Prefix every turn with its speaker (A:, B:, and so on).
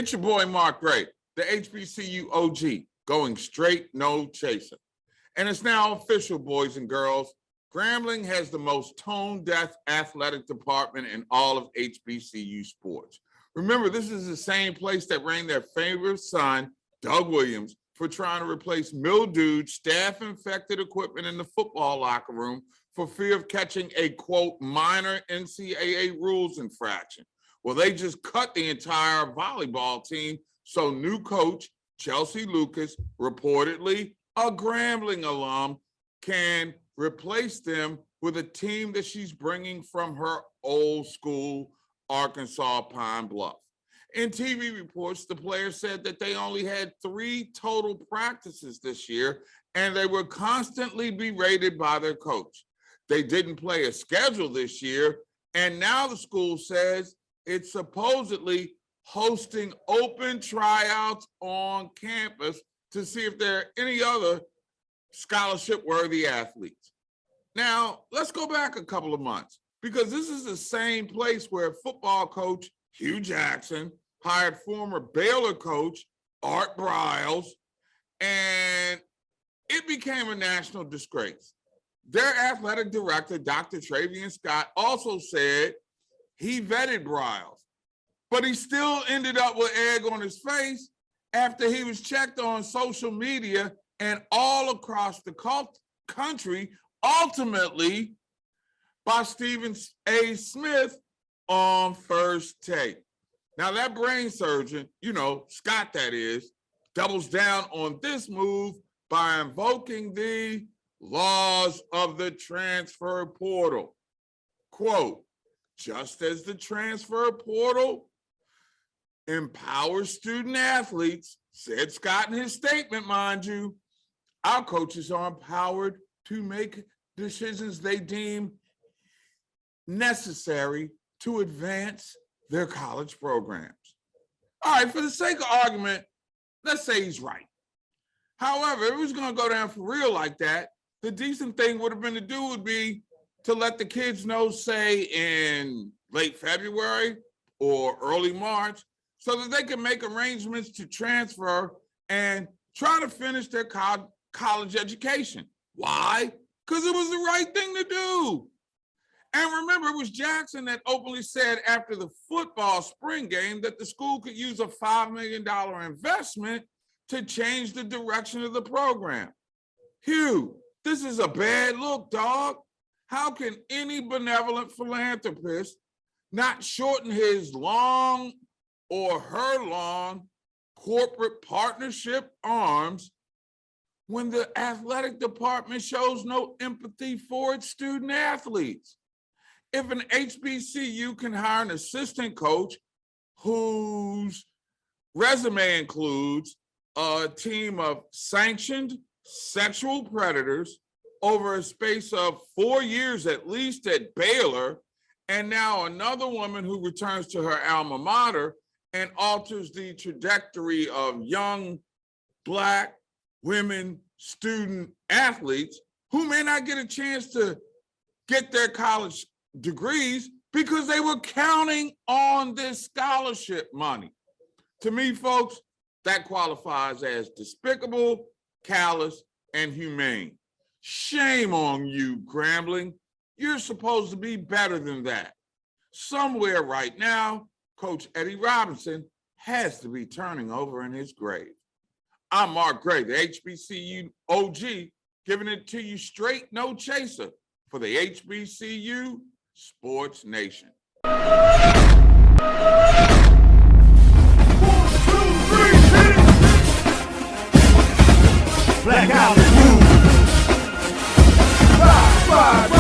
A: It's your boy, Mark Gray, the HBCU OG, going straight, no chaser. And it's now official, boys and girls. Grambling has the most tone-deaf athletic department in all of HBCU sports. Remember, this is the same place that rained their favorite son, Doug Williams, for trying to replace mildewed, staph-infected equipment in the football locker room for fear of catching a, quote, minor NCAA rules infraction. Well, they just cut the entire volleyball team, so new coach Chelsea Lucas, reportedly a Grambling alum, can replace them with a team that she's bringing from her old school, Arkansas Pine Bluff. In TV reports, the players said that they only had 3 total practices this year, and they were constantly berated by their coach. They didn't play a schedule this year, and now the school says it's supposedly hosting open tryouts on campus to see if there are any other scholarship-worthy athletes. Now, let's go back a couple of months, because this is the same place where football coach Hugh Jackson hired former Baylor coach Art Briles, and it became a national disgrace. Their athletic director, Dr. Travian Scott, also said he vetted Briles, but he still ended up with egg on his face after he was checked on social media and all across the country, ultimately by Stephen A. Smith on First Take. Now that brain surgeon, Scott that is, doubles down on this move by invoking the laws of the transfer portal. Quote, just as the transfer portal empowers student athletes, said Scott in his statement, mind you, our coaches are empowered to make decisions they deem necessary to advance their college programs. All right, for the sake of argument, let's say he's right. However, if it was going to go down for real like that, the decent thing would have been to do would be to let the kids know, say, in late February or early March, so that they can make arrangements to transfer and try to finish their college education. Why? Because it was the right thing to do. And remember, it was Jackson that openly said after the football spring game that the school could use a $5 million investment to change the direction of the program. Hugh, this is a bad look, dog. How can any benevolent philanthropist not shorten his long or her long corporate partnership arms when the athletic department shows no empathy for its student athletes? If an HBCU can hire an assistant coach whose resume includes a team of sanctioned sexual predators over a space of 4 years at least at Baylor, and now another woman who returns to her alma mater and alters the trajectory of young Black women student athletes who may not get a chance to get their college degrees because they were counting on this scholarship money. To me, folks, that qualifies as despicable, callous, and humane. Shame on you, Grambling. You're supposed to be better than that. Somewhere right now, Coach Eddie Robinson has to be turning over in his grave. I'm Mark Gray, the HBCU OG, giving it to you straight, no chaser, for the HBCU Sports Nation.
B: 1, 2, 3, hit it! Black out and blue. Ride, ride, ride.